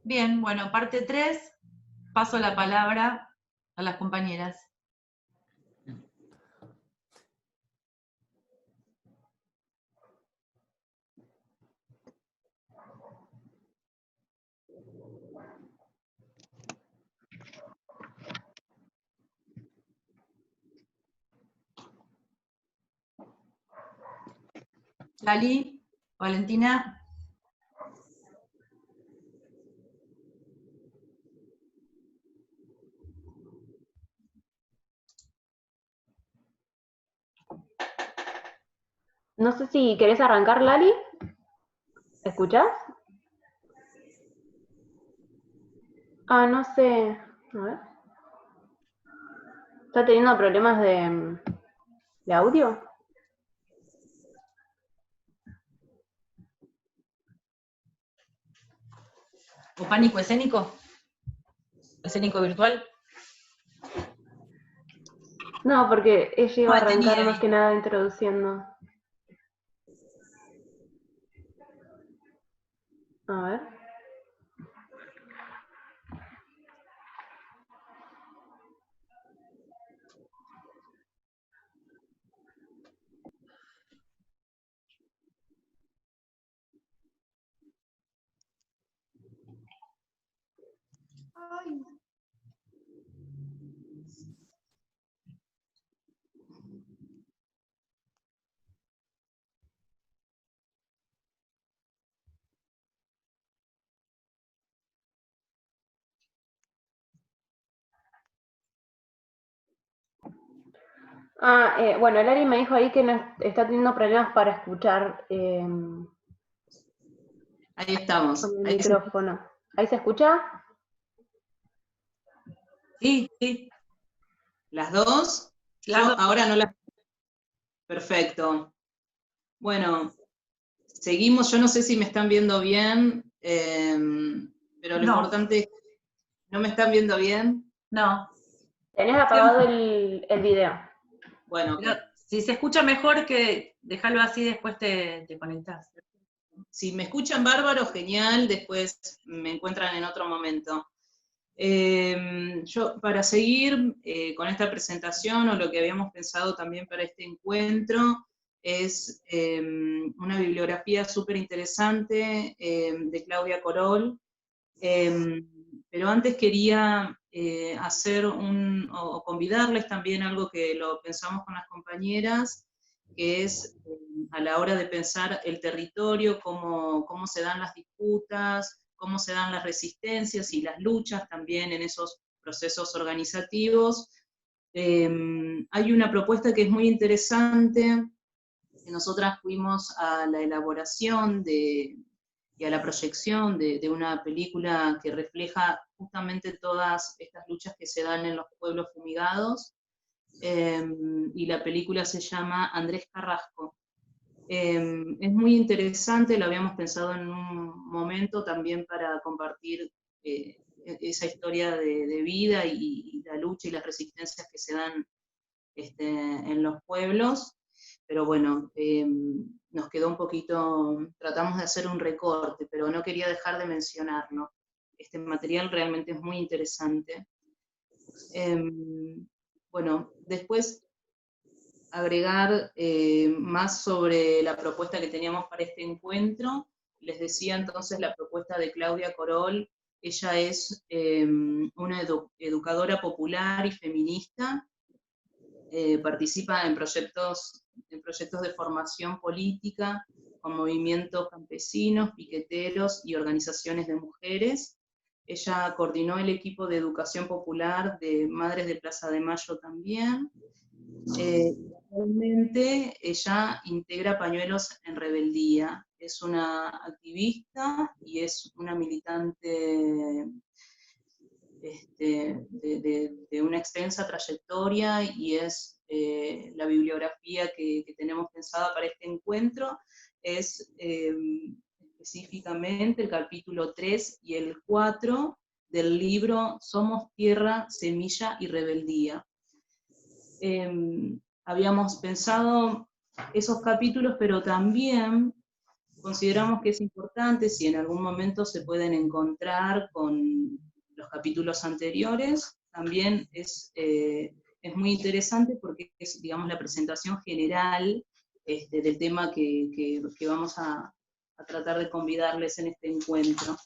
Bien, bueno, parte 3, paso la palabra a las compañeras. Lali, Valentina. No sé si querés arrancar, Lali. ¿Escuchás? Ah, no sé. A ver. ¿Está teniendo problemas de audio? ¿O pánico escénico? ¿Escénico virtual? No, porque ella iba a arrancar Detenida más ahí. que nada introduciendo. A ver. Ay. Bueno, Lali me dijo ahí que no está teniendo problemas para escuchar Ahí estamos. con el Ahí se... micrófono. ¿Ahí se escucha? Sí, sí. ¿Las dos? Las dos. Ahora no las... Perfecto. Bueno, seguimos. Yo no sé si me están viendo bien, pero lo importante es... ¿No me están viendo bien? No. Tenés apagado el video. Bueno, Pero si se escucha mejor, que dejarlo así, después te conectás. si me escuchan bárbaro, genial, después me encuentran en otro momento. Yo, para seguir con esta presentación, o lo que habíamos pensado también para este encuentro, es una bibliografía súper interesante de Claudia Corol, pero antes quería hacer o convidarles también algo que lo pensamos con las compañeras, que es a la hora de pensar el territorio, cómo se dan las disputas, cómo se dan las resistencias y las luchas también en esos procesos organizativos. Hay una propuesta que es muy interesante, que nosotras fuimos a la elaboración y a la proyección de una película que refleja justamente todas estas luchas que se dan en los pueblos fumigados, y la película se llama Andrés Carrasco. Es muy interesante, lo habíamos pensado en un momento también para compartir esa historia de vida y la lucha y las resistencias que se dan en los pueblos, pero bueno, nos quedó un poquito, tratamos de hacer un recorte, pero no quería dejar de mencionarlo. Este material realmente es muy interesante. Bueno, después agregar más sobre la propuesta que teníamos para este encuentro. Les decía entonces la propuesta de Claudia Corol. Ella es una educadora popular y feminista, participa en proyectos de formación política con movimientos campesinos, piqueteros y organizaciones de mujeres. Ella coordinó el equipo de educación popular de Madres de Plaza de Mayo también. Actualmente ella integra Pañuelos en Rebeldía. Es una activista y es una militante de una extensa trayectoria, y es la bibliografía que tenemos pensada para este encuentro, es específicamente el capítulo 3 y el 4 del libro Somos Tierra, Semilla y Rebeldía. Habíamos pensado esos capítulos, pero también consideramos que es importante, si en algún momento se pueden encontrar con los capítulos anteriores, también es muy interesante porque es, digamos, la presentación general del tema que vamos a tratar de convidarles en este encuentro.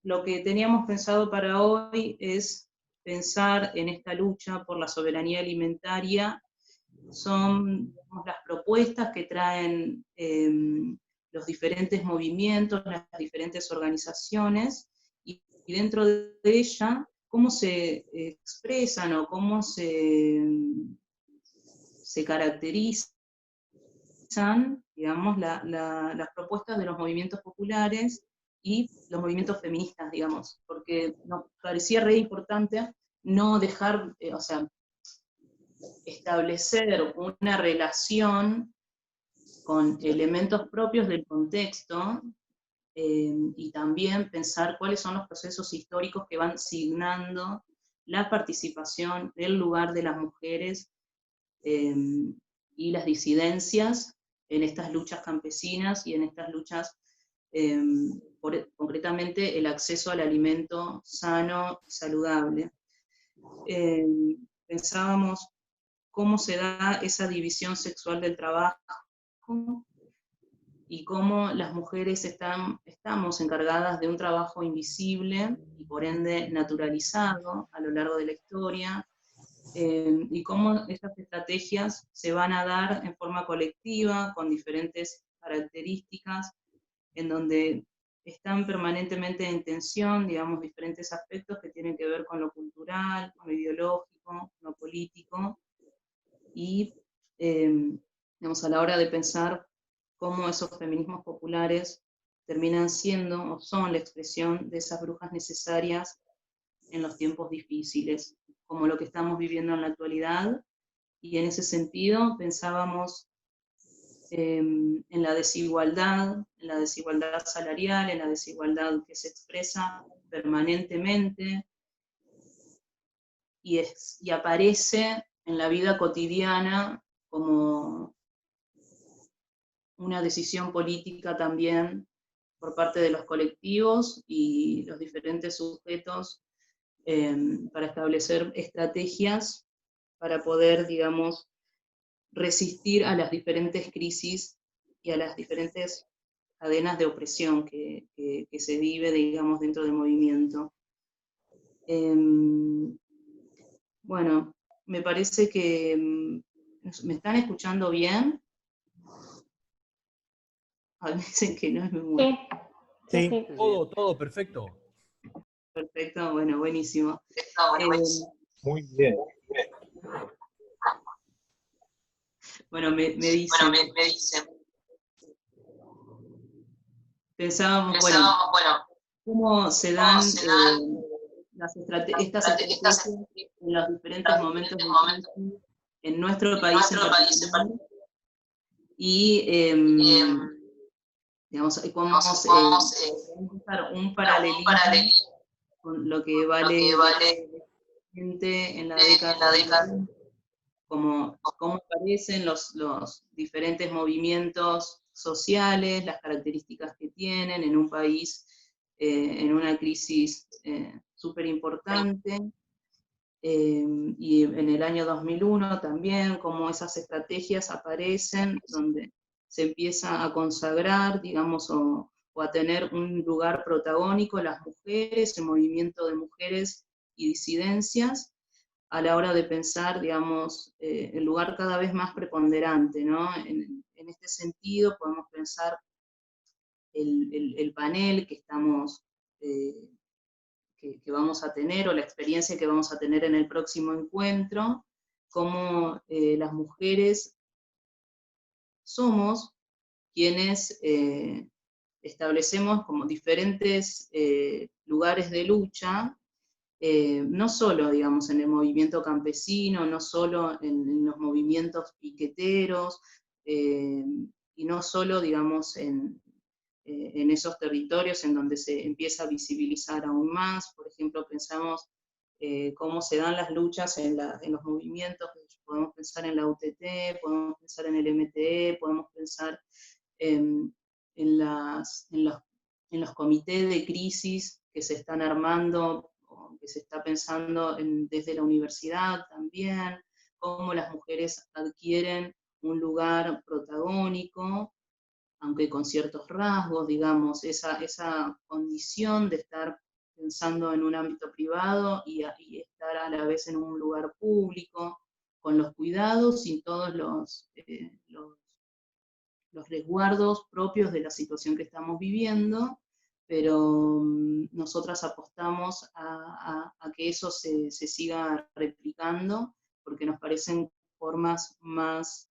Lo que teníamos pensado para hoy es pensar en esta lucha por la soberanía alimentaria. Son, digamos, las propuestas que traen los diferentes movimientos, las diferentes organizaciones, y dentro de ella, cómo se expresan o cómo se caracterizan, digamos, las propuestas de los movimientos populares y los movimientos feministas, digamos, porque nos parecía re importante no dejar, o sea, establecer una relación con elementos propios del contexto, y también pensar cuáles son los procesos históricos que van signando la participación del lugar de las mujeres y las disidencias en estas luchas campesinas y en estas luchas, concretamente el acceso al alimento sano y saludable. Pensábamos cómo se da esa división sexual del trabajo y cómo las mujeres estamos encargadas de un trabajo invisible y por ende naturalizado a lo largo de la historia, y cómo estas estrategias se van a dar en forma colectiva, con diferentes características, en donde están permanentemente en tensión, digamos, diferentes aspectos que tienen que ver con lo cultural, con lo ideológico, con lo político, y digamos, a la hora de pensar cómo esos feminismos populares terminan siendo o son la expresión de esas brujas necesarias en los tiempos difíciles, como lo que estamos viviendo en la actualidad, y en ese sentido pensábamos en la desigualdad salarial, en la desigualdad que se expresa permanentemente y aparece en la vida cotidiana como una decisión política también por parte de los colectivos y los diferentes sujetos, para establecer estrategias para poder, digamos, resistir a las diferentes crisis y a las diferentes cadenas de opresión que se vive, digamos, dentro del movimiento. Bueno, me parece que ¿me están escuchando bien? A ver, dicen que no es muy bueno. Sí. Sí, todo perfecto. Perfecto, bueno, buenísimo. Muy bien. Bueno, me dicen. Pensábamos, bueno, cómo se dan estas estrategias en los diferentes momentos en nuestro país en particular, y digamos, cómo buscar un paralelismo con lo que vale en la década de 90, cómo aparecen los diferentes movimientos sociales, las características que tienen en un país en una crisis súper importante, y en el año 2001 también, cómo esas estrategias aparecen, donde se empieza a consagrar, digamos, o a tener un lugar protagónico las mujeres, el movimiento de mujeres y disidencias, a la hora de pensar, digamos, el lugar cada vez más preponderante, ¿no? En este sentido podemos pensar el panel que estamos, que vamos a tener, o la experiencia que vamos a tener en el próximo encuentro, cómo las mujeres somos quienes establecemos como diferentes lugares de lucha, no solo, digamos, en el movimiento campesino, no solo en los movimientos piqueteros, y no solo, digamos, en esos territorios en donde se empieza a visibilizar aún más. Por ejemplo, pensamos cómo se dan las luchas en los movimientos podemos pensar en la UTT, podemos pensar en el MTE, podemos pensar en los comités de crisis que se están armando, o que se está pensando desde la universidad también, cómo las mujeres adquieren un lugar protagónico, aunque con ciertos rasgos, digamos, esa condición de estar pensando en un ámbito privado y estar a la vez en un lugar público, con los cuidados y todos los resguardos propios de la situación que estamos viviendo, pero nosotras apostamos a que eso se siga replicando, porque nos parecen formas más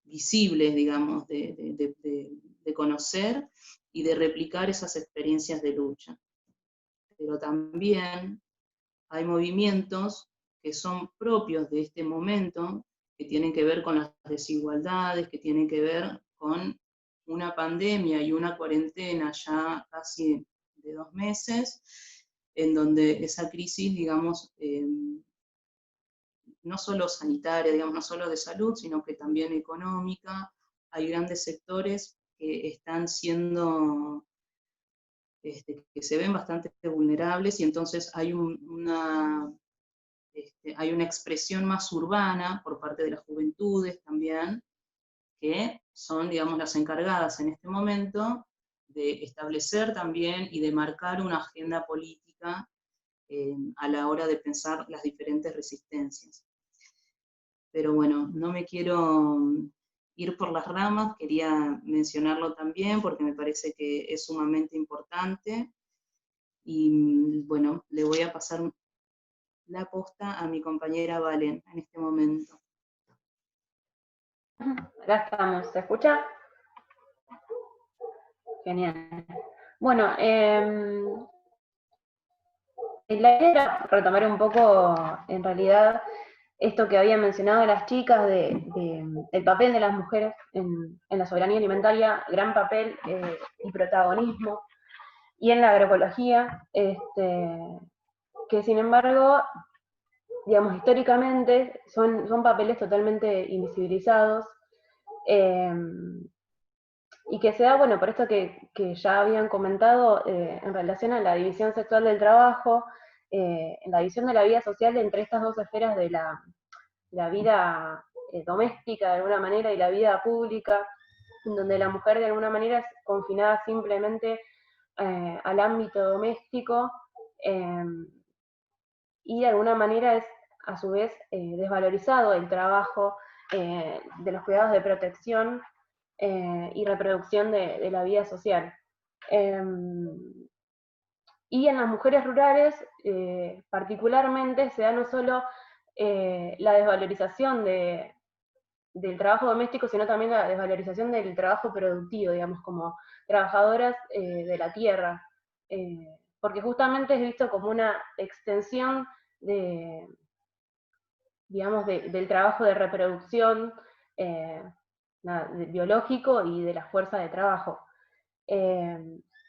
visibles, digamos, de conocer y de replicar esas experiencias de lucha. Pero también hay movimientos que son propios de este momento, que tienen que ver con las desigualdades, que tienen que ver con una pandemia y una cuarentena ya casi de 2 meses, en donde esa crisis, digamos, no solo sanitaria, digamos, no solo de salud, sino que también económica, hay grandes sectores que están siendo, que se ven bastante vulnerables, y entonces hay hay una expresión más urbana por parte de las juventudes también, que son, digamos, las encargadas en este momento de establecer también y de marcar una agenda política a la hora de pensar las diferentes resistencias. Pero bueno, no me quiero ir por las ramas, quería mencionarlo también porque me parece que es sumamente importante, y bueno, le voy a pasar la posta a mi compañera Valen en este momento. Acá estamos, ¿se escucha? Genial. Bueno, la idea era retomar un poco, en realidad, esto que había mencionado las chicas del papel de las mujeres en la soberanía alimentaria, gran papel y protagonismo, y en la agroecología, que sin embargo, digamos, históricamente son papeles totalmente invisibilizados, y que se da, bueno, por esto que ya habían comentado, en relación a la división sexual del trabajo, en la división de la vida social entre estas dos esferas de la vida doméstica de alguna manera y la vida pública, en donde la mujer de alguna manera es confinada simplemente al ámbito doméstico, y de alguna manera es a su vez desvalorizado el trabajo de los cuidados de protección y reproducción de la vida social. Y en las mujeres rurales, particularmente, se da no solo la desvalorización del trabajo doméstico, sino también la desvalorización del trabajo productivo, digamos, como trabajadoras de la tierra, porque justamente es visto como una extensión digamos, del trabajo de reproducción biológico y de la fuerza de trabajo.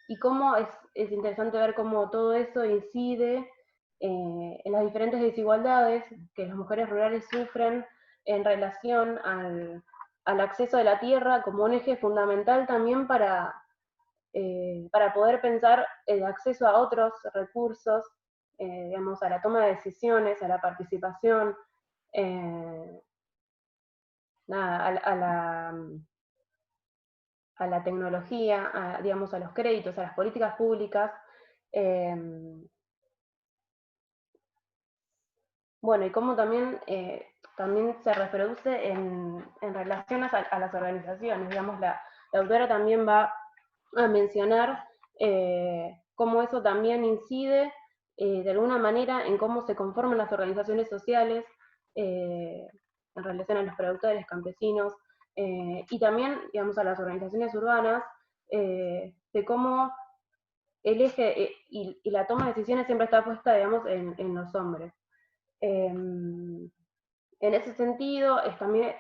Y cómo es interesante ver cómo todo eso incide en las diferentes desigualdades que las mujeres rurales sufren en relación al acceso a la tierra como un eje fundamental también para poder pensar el acceso a otros recursos, digamos, a la toma de decisiones, a la participación, a la tecnología, digamos, a los créditos, a las políticas públicas. Bueno, y cómo también se reproduce en relación a las organizaciones. Digamos, la autora también va a mencionar cómo eso también incide de alguna manera en cómo se conforman las organizaciones sociales en relación a los productores campesinos, y también, digamos, a las organizaciones urbanas, de cómo el eje y la toma de decisiones siempre está puesta, digamos, en los hombres. En ese sentido, también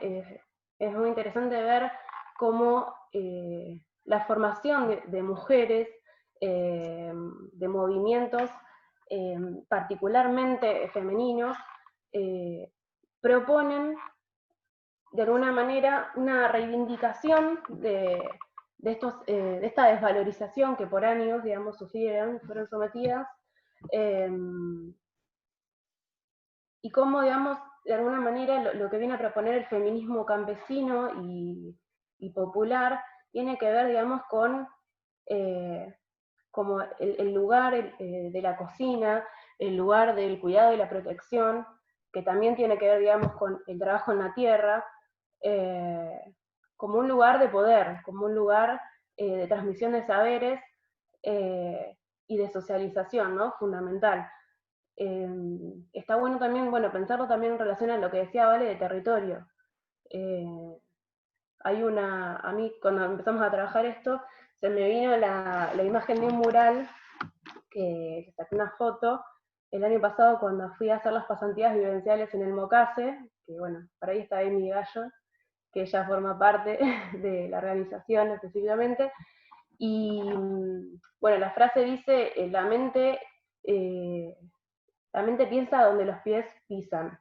es muy interesante ver cómo la formación de mujeres, de movimientos particularmente femeninos, proponen de alguna manera una reivindicación de esta desvalorización que por años, digamos, sufrieron, fueron sometidas, y cómo, digamos, de alguna manera lo que viene a proponer el feminismo campesino y popular tiene que ver, digamos, con como el lugar de la cocina, el lugar del cuidado y la protección, que también tiene que ver, digamos, con el trabajo en la tierra, como un lugar de poder, como un lugar de transmisión de saberes y de socialización, ¿no? Fundamental. Está bueno también, bueno, pensarlo también en relación a lo que decía Vale de territorio. A mí cuando empezamos a trabajar esto, se me vino la imagen de un mural que saqué una foto el año pasado cuando fui a hacer las pasantías vivenciales en el Mocase, que bueno, por ahí está Amy Gallo, que ella forma parte de la organización específicamente, y bueno, la frase dice, la mente piensa donde los pies pisan.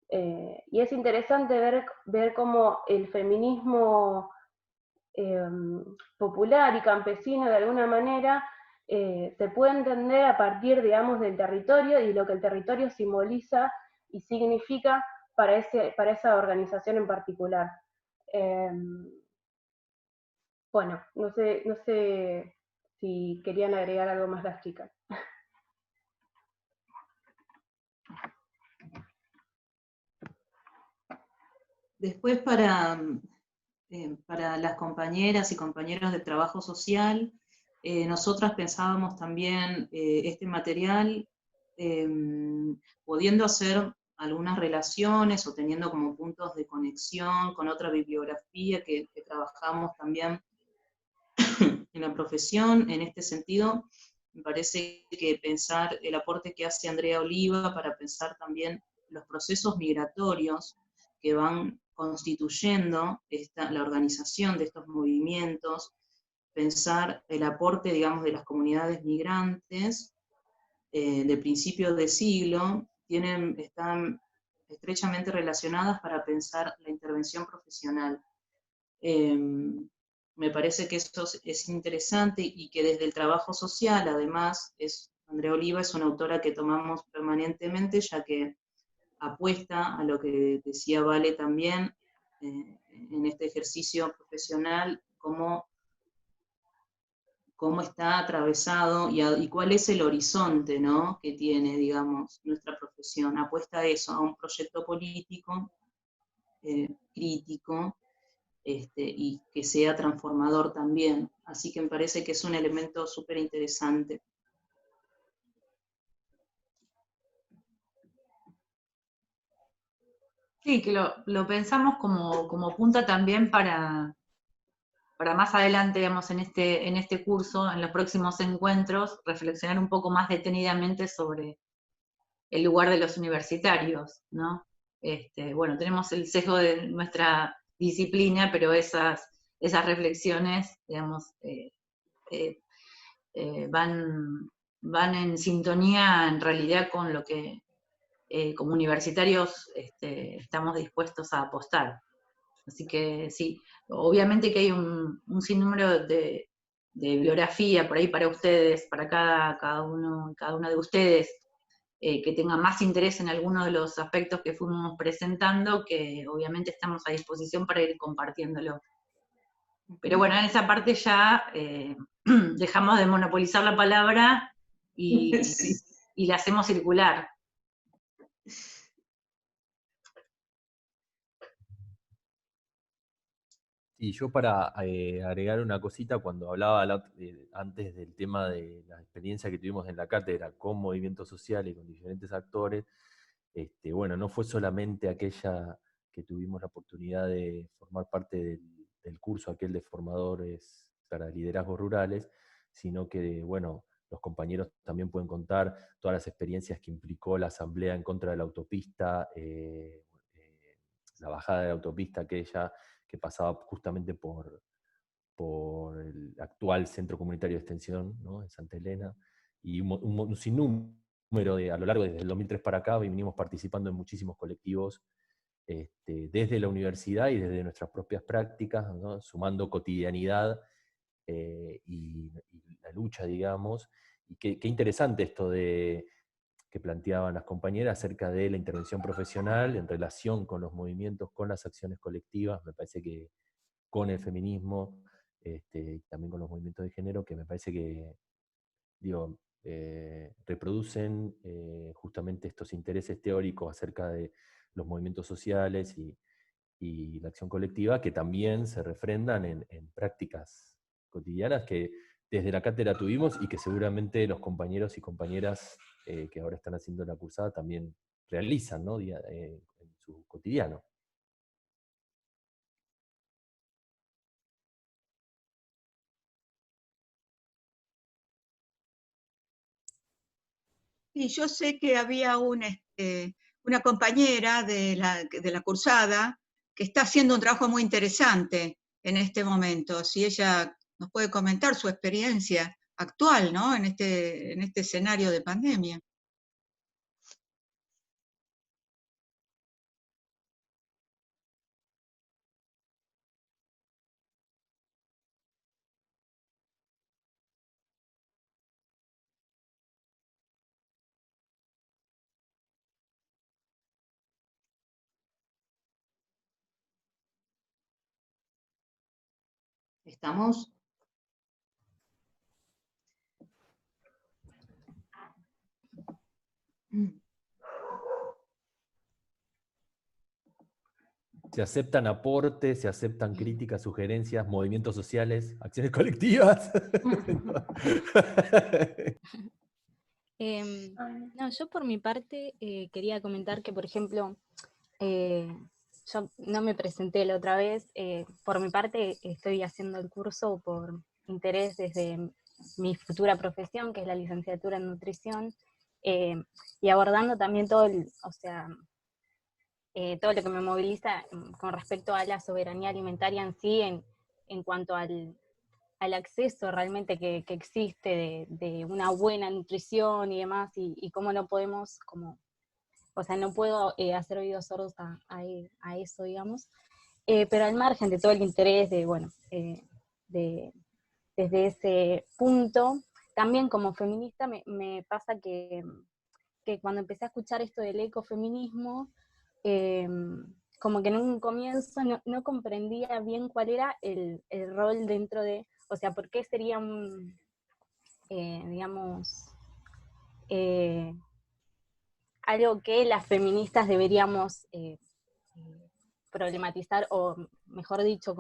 Y es interesante ver cómo el feminismo popular y campesino de alguna manera se puede entender a partir, digamos, del territorio y lo que el territorio simboliza y significa para esa organización en particular. Bueno, no sé si querían agregar algo más las chicas. Después para las compañeras y compañeros de trabajo social, nosotras pensábamos también este material pudiendo hacer algunas relaciones o teniendo como puntos de conexión con otra bibliografía que trabajamos también en la profesión. En este sentido, me parece que pensar el aporte que hace Andrea Oliva para pensar también los procesos migratorios que van constituyendo la organización de estos movimientos, pensar el aporte, digamos, de las comunidades migrantes de principios de siglo, están estrechamente relacionadas para pensar la intervención profesional. Me parece que eso es interesante y que desde el trabajo social, además, Andrea Oliva es una autora que tomamos permanentemente, ya que apuesta a lo que decía Vale también en este ejercicio profesional, cómo está atravesado y cuál es el horizonte, ¿no?, que tiene, digamos, nuestra profesión. Apuesta a eso, a un proyecto político, crítico, y que sea transformador también. Así que me parece que es un elemento súper interesante. Sí, que lo pensamos como punta también para más adelante, digamos, en este curso, en los próximos encuentros, reflexionar un poco más detenidamente sobre el lugar de los universitarios, ¿no? Bueno, tenemos el sesgo de nuestra disciplina, pero esas reflexiones, digamos, van en sintonía en realidad con lo que como universitarios estamos dispuestos a apostar. Así que sí, obviamente que hay un sinnúmero de bibliografía por ahí para ustedes, para cada una de ustedes, que tenga más interés en alguno de los aspectos que fuimos presentando, que obviamente estamos a disposición para ir compartiéndolo. Pero bueno, en esa parte ya dejamos de monopolizar la palabra y, Sí. y la hacemos circular. Y yo para agregar una cosita, cuando hablaba antes del tema de la experiencia que tuvimos en la cátedra con movimientos sociales y con diferentes actores, bueno, no fue solamente aquella que tuvimos la oportunidad de formar parte del curso aquel de formadores para liderazgos rurales, sino que, bueno, los compañeros también pueden contar todas las experiencias que implicó la asamblea en contra de la autopista, la bajada de la autopista aquella que pasaba justamente por el actual Centro Comunitario de Extensión, ¿no?, en Santa Elena, y un sinnúmero a lo largo desde el 2003 para acá, venimos participando en muchísimos colectivos desde la universidad y desde nuestras propias prácticas, ¿no? Sumando cotidianidad y la lucha, digamos. Y qué interesante esto que planteaban las compañeras acerca de la intervención profesional en relación con los movimientos, con las acciones colectivas. Me parece que con el feminismo, también con los movimientos de género, que me parece que, digo, reproducen justamente estos intereses teóricos acerca de los movimientos sociales y la acción colectiva, que también se refrendan en prácticas cotidianas que desde la cátedra tuvimos y que seguramente los compañeros y compañeras que ahora están haciendo la cursada también realizan, ¿no? En su cotidiano. Y yo sé que había una compañera de la cursada que está haciendo un trabajo muy interesante en este momento. Si ella nos puede comentar su experiencia actual, ¿no? En este escenario de pandemia. ¿Estamos? Se aceptan aportes, se aceptan críticas, sugerencias, movimientos sociales, acciones colectivas. No, yo por mi parte quería comentar que, por ejemplo, yo no me presenté la otra vez. Por mi parte estoy haciendo el curso por interés desde mi futura profesión, que es la licenciatura en nutrición, y abordando también todo todo lo que me moviliza con respecto a la soberanía alimentaria en sí, en cuanto al acceso realmente que existe de una buena nutrición y demás, y cómo no podemos, o sea, no puedo hacer oídos sordos a eso, digamos, pero al margen de todo el interés desde ese punto, también como feminista me pasa que cuando empecé a escuchar esto del ecofeminismo, como que en un comienzo no comprendía bien cuál era el rol dentro de, o sea, por qué sería digamos, algo que las feministas deberíamos problematizar, o mejor dicho,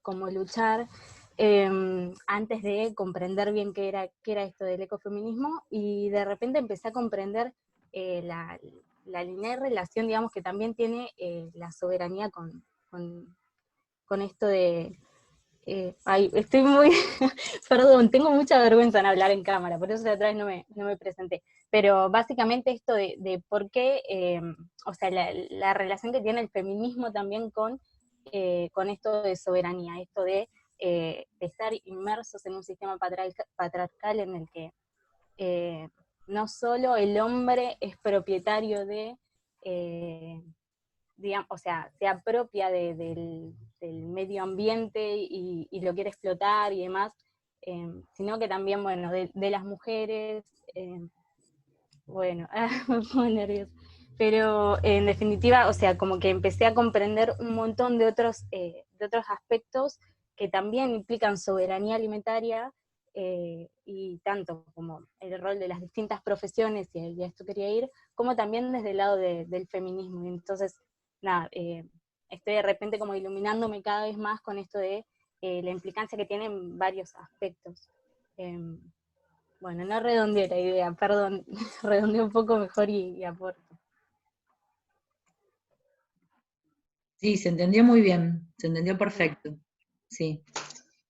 como luchar, antes de comprender bien qué era esto del ecofeminismo, y de repente empecé a comprender la lineal relación, digamos, que también tiene la soberanía con esto de... estoy muy... Perdón, tengo mucha vergüenza en hablar en cámara, por eso de atrás no me presenté. Pero básicamente esto de por qué, o sea, la relación que tiene el feminismo también con esto de soberanía, esto de estar inmersos en un sistema patriarcal en el que no solo el hombre es propietario de, digamos, o sea, se apropia del medio ambiente y lo quiere explotar y demás, sino que también, bueno, de las mujeres, bueno, me pongo nerviosa. Pero en definitiva, o sea, como que empecé a comprender un montón de otros aspectos que también implican soberanía alimentaria, y tanto como el rol de las distintas profesiones, y a esto quería ir, como también desde el lado del feminismo. Y entonces, nada, estoy de repente como iluminándome cada vez más con esto de la implicancia que tienen varios aspectos. Bueno, no redondeé la idea, perdón, redondeé un poco mejor y aporto. Sí, se entendió muy bien, se entendió perfecto, sí.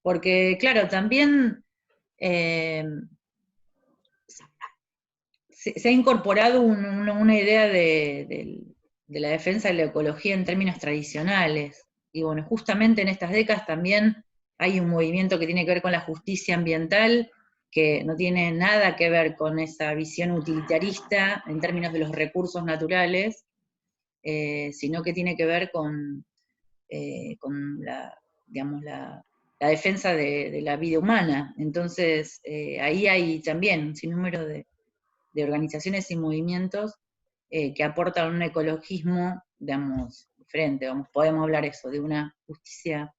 Porque, claro, también se ha incorporado una idea de la defensa de la ecología en términos tradicionales. Y bueno, justamente en estas décadas también hay un movimiento que tiene que ver con la justicia ambiental que no tiene nada que ver con esa visión utilitarista en términos de los recursos naturales, sino que tiene que ver con digamos, la defensa de la vida humana. Entonces, ahí hay también un sinnúmero de organizaciones y movimientos que aportan un ecologismo, digamos, diferente. Podemos hablar eso, de una justicia,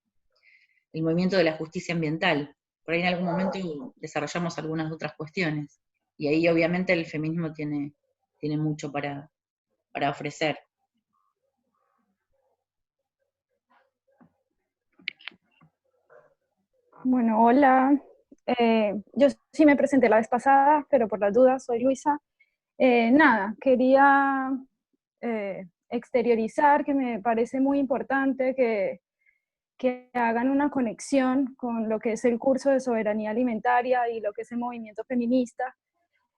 el movimiento de la justicia ambiental. Por ahí en algún momento desarrollamos algunas otras cuestiones. Y ahí obviamente el feminismo tiene mucho para ofrecer. Bueno, hola. Yo sí me presenté la vez pasada, pero por las dudas soy Luisa. Nada, quería exteriorizar que me parece muy importante que hagan una conexión con lo que es el curso de soberanía alimentaria y lo que es el movimiento feminista,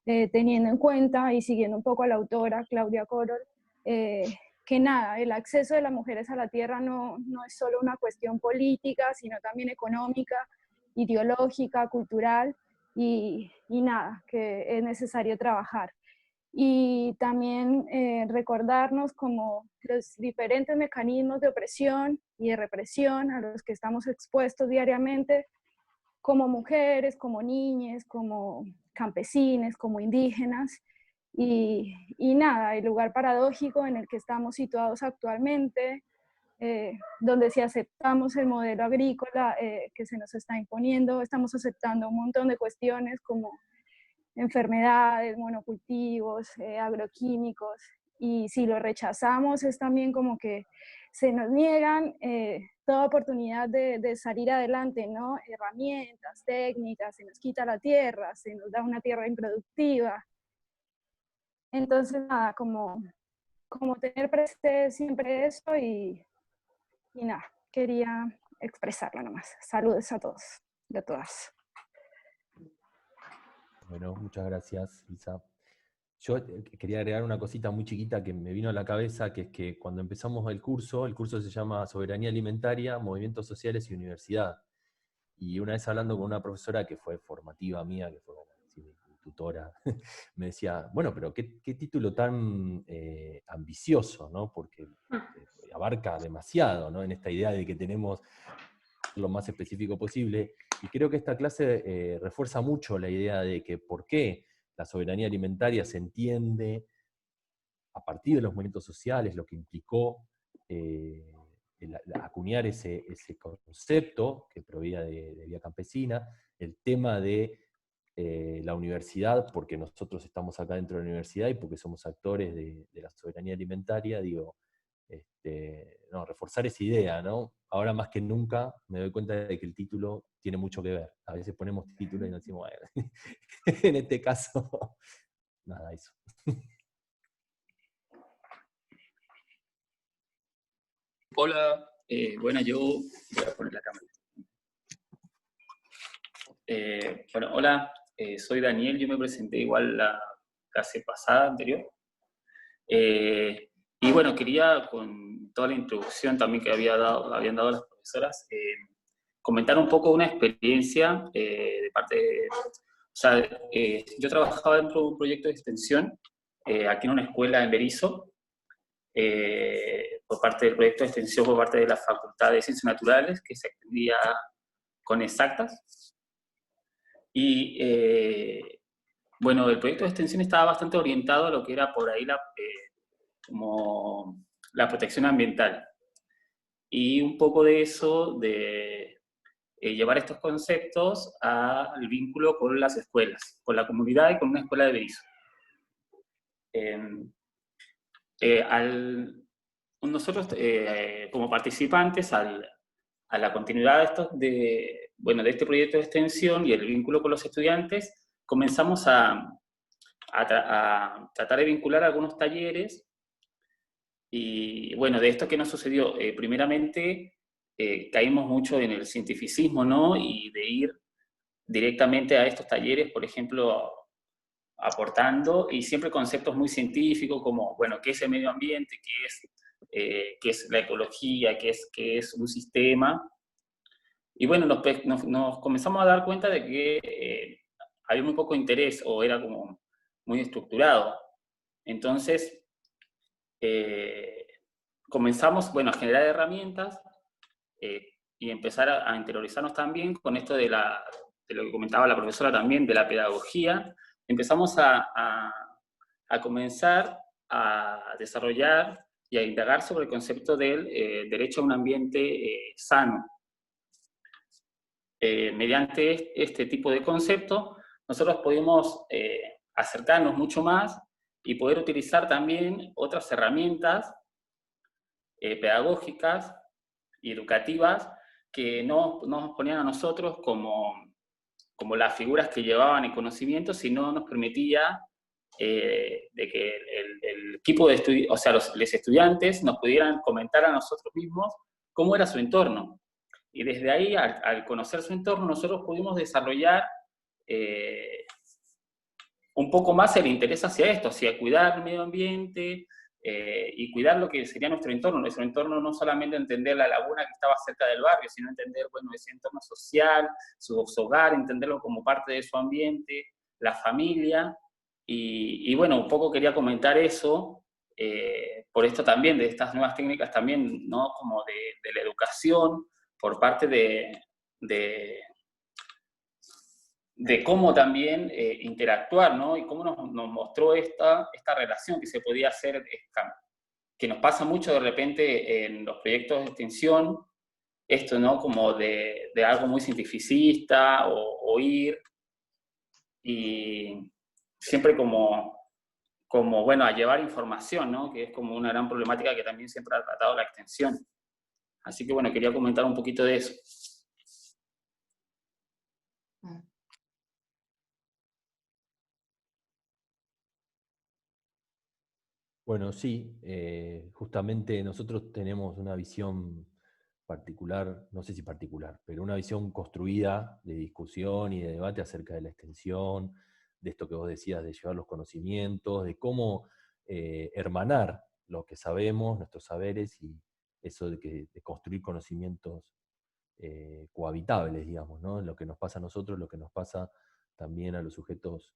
teniendo en cuenta y siguiendo un poco a la autora Claudia Corol, que nada, el acceso de las mujeres a la tierra no es solo una cuestión política, sino también económica, ideológica, cultural, y nada, que es necesario trabajar. Y también recordarnos como los diferentes mecanismos de opresión y de represión a los que estamos expuestos diariamente, como mujeres, como niñas, como campesines, como indígenas, y nada, el lugar paradójico en el que estamos situados actualmente, donde si aceptamos el modelo agrícola que se nos está imponiendo, estamos aceptando un montón de cuestiones como enfermedades, monocultivos, agroquímicos, y si lo rechazamos es también como que se nos niegan toda oportunidad de salir adelante, ¿no? Herramientas, técnicas, se nos quita la tierra, se nos da una tierra improductiva. Entonces, nada, como tener presente siempre eso y nada, quería expresarlo nomás. Saludos a todos y a todas. Bueno, muchas gracias, Lisa. Yo quería agregar una cosita muy chiquita que me vino a la cabeza, que es que cuando empezamos el curso se llama Soberanía Alimentaria, Movimientos Sociales y Universidad. Y una vez hablando con una profesora que fue formativa mía, que fue mi tutora, me decía, bueno, pero qué título tan ambicioso, ¿no? Porque abarca demasiado, ¿no? En esta idea de que tenemos lo más específico posible. Y creo que esta clase refuerza mucho la idea de que por qué la soberanía alimentaria se entiende a partir de los movimientos sociales, lo que implicó acuñar ese concepto que provenía de Vía Campesina, el tema de la universidad, porque nosotros estamos acá dentro de la universidad y porque somos actores de la soberanía alimentaria, digo, reforzar esa idea, ¿no? Ahora más que nunca me doy cuenta de que el título tiene mucho que ver. A veces ponemos título y nos decimos, bueno, en este caso, nada, eso. Hola, bueno, yo voy a poner la cámara. Bueno, hola, soy Daniel, yo me presenté igual la clase pasada, anterior. Y bueno, quería, con toda la introducción también que habían dado las profesoras, comentar un poco una experiencia de parte de... O sea, yo trabajaba dentro de un proyecto de extensión aquí en una escuela en Berisso, por parte del proyecto de extensión por parte de la Facultad de Ciencias Naturales, que se extendía con exactas. Y bueno, el proyecto de extensión estaba bastante orientado a lo que era por ahí como la protección ambiental. Y un poco de eso, de llevar estos conceptos al vínculo con las escuelas, con la comunidad y con una escuela de Berisso. Nosotros, como participantes, a la continuidad de este proyecto de extensión y el vínculo con los estudiantes, comenzamos a tratar de vincular algunos talleres. Y bueno, de esto que nos sucedió, primeramente caímos mucho en el cientificismo, ¿no? Y de ir directamente a estos talleres, por ejemplo, aportando, y siempre conceptos muy científicos como, bueno, ¿qué es el medio ambiente? ¿Qué es la ecología? ¿Qué es un sistema? Y bueno, nos comenzamos a dar cuenta de que había muy poco interés o era como muy estructurado. Entonces, comenzamos, bueno, a generar herramientas y empezar a interiorizarnos también con esto de lo que comentaba la profesora también, de la pedagogía. Empezamos a comenzar a desarrollar y a indagar sobre el concepto del derecho a un ambiente sano. Mediante este tipo de conceptos, nosotros pudimos acercarnos mucho más y poder utilizar también otras herramientas pedagógicas y educativas que no nos ponían a nosotros como las figuras que llevaban el conocimiento, sino nos permitía de que el equipo de estudiantes, o sea, los estudiantes nos pudieran comentar a nosotros mismos cómo era su entorno. Y desde ahí, al conocer su entorno, nosotros pudimos desarrollar un poco más el interés hacia esto, hacia cuidar el medio ambiente y cuidar lo que sería nuestro entorno. Nuestro entorno no solamente entender la laguna que estaba cerca del barrio, sino entender, bueno, ese entorno social, su hogar, entenderlo como parte de su ambiente, la familia. Y bueno, un poco quería comentar eso, por esto también, de estas nuevas técnicas también, ¿no? Como de la educación, por parte de cómo también interactuar, ¿no? Y cómo nos mostró esta relación que se podía hacer, que nos pasa mucho de repente en los proyectos de extensión, esto, ¿no? Como de algo muy cientificista, o ir, y siempre como, bueno, a llevar información, ¿no? Que es como una gran problemática que también siempre ha tratado la extensión. Así que bueno, quería comentar un poquito de eso. Bueno, sí, justamente nosotros tenemos una visión particular, no sé si particular, pero una visión construida de discusión y de debate acerca de la extensión, de esto que vos decías, de llevar los conocimientos, de cómo hermanar lo que sabemos, nuestros saberes, y eso de construir conocimientos cohabitables, digamos, ¿no? Lo que nos pasa a nosotros, lo que nos pasa también a los sujetos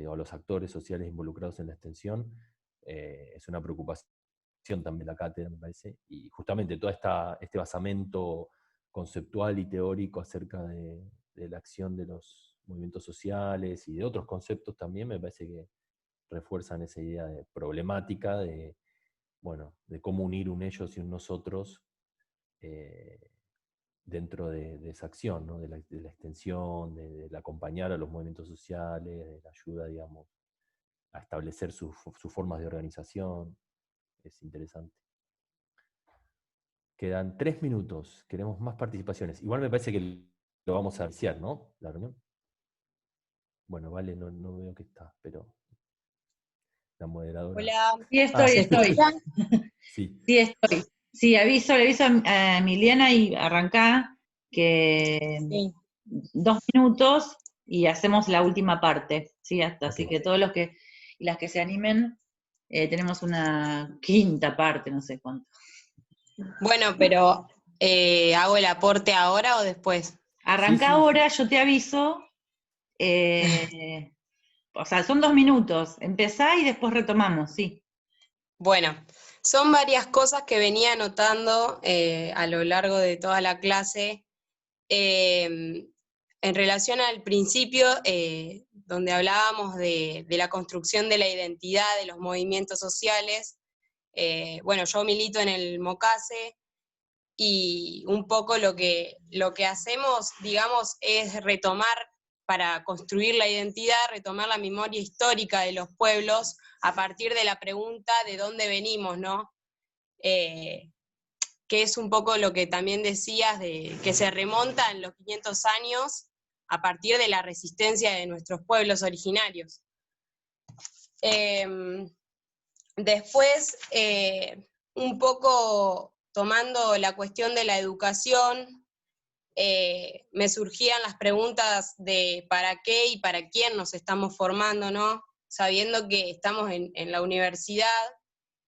o a los actores sociales involucrados en la extensión. Es una preocupación también la cátedra, me parece, y justamente todo este basamento conceptual y teórico acerca de la acción de los movimientos sociales y de otros conceptos también, me parece que refuerzan esa idea de problemática, de cómo unir un ellos y un nosotros dentro de esa acción, ¿no? de la extensión, del acompañar a los movimientos sociales, de la ayuda, digamos, a establecer sus formas de organización. Es interesante. Quedan 3 minutos, queremos más participaciones. Igual me parece que lo vamos a iniciar, ¿no? La reunión. Bueno, vale, no veo que está, pero la moderadora. Hola. Sí, estoy. Sí. Sí, estoy. Sí, le aviso a Emiliana y arrancá que sí. 2 minutos y hacemos la última parte, ¿sí? Así que todos los que y las que se animen, tenemos una quinta parte, no sé cuánto. Bueno, pero ¿hago el aporte ahora o después? Arranca ahora, yo te aviso. O sea, son 2 minutos. Empezá y después retomamos, sí. Bueno, son varias cosas que venía anotando a lo largo de toda la clase. En relación al principio, donde hablábamos de la construcción de la identidad de los movimientos sociales, bueno, yo milito en el MOCASE, y un poco lo que hacemos, digamos, es retomar, para construir la identidad, retomar la memoria histórica de los pueblos a partir de la pregunta de dónde venimos, ¿no? Que es un poco lo que también decías, de que se remonta en los 500 años a partir de la resistencia de nuestros pueblos originarios. Después, un poco tomando la cuestión de la educación, me surgían las preguntas de para qué y para quién nos estamos formando, ¿no? Sabiendo que estamos en la universidad,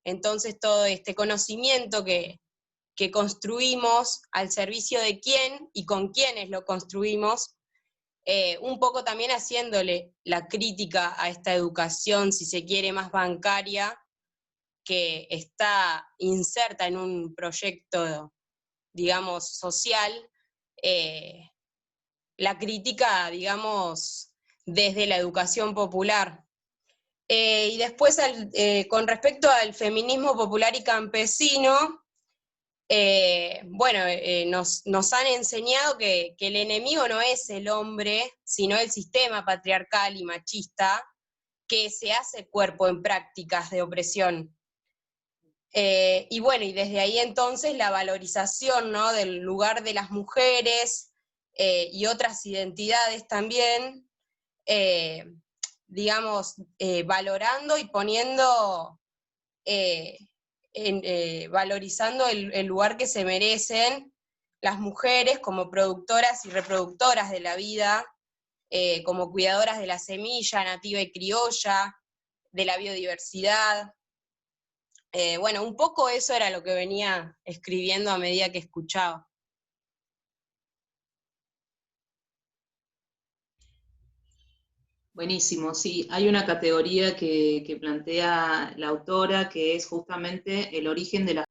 entonces todo este conocimiento que construimos, al servicio de quién y con quiénes lo construimos, un poco también haciéndole la crítica a esta educación, si se quiere, más bancaria, que está inserta en un proyecto, digamos, social, la crítica, digamos, desde la educación popular. Y después, con respecto al feminismo popular y campesino, bueno, nos han enseñado que el enemigo no es el hombre, sino el sistema patriarcal y machista, que se hace cuerpo en prácticas de opresión. Y bueno, y desde ahí entonces la valorización, ¿no?, del lugar de las mujeres y otras identidades también, digamos, valorando y poniendo, valorizando el lugar que se merecen las mujeres como productoras y reproductoras de la vida, como cuidadoras de la semilla nativa y criolla, de la biodiversidad. Bueno, un poco eso era lo que venía escribiendo a medida que escuchaba. Buenísimo, sí. Hay una categoría que plantea la autora que es justamente el origen de las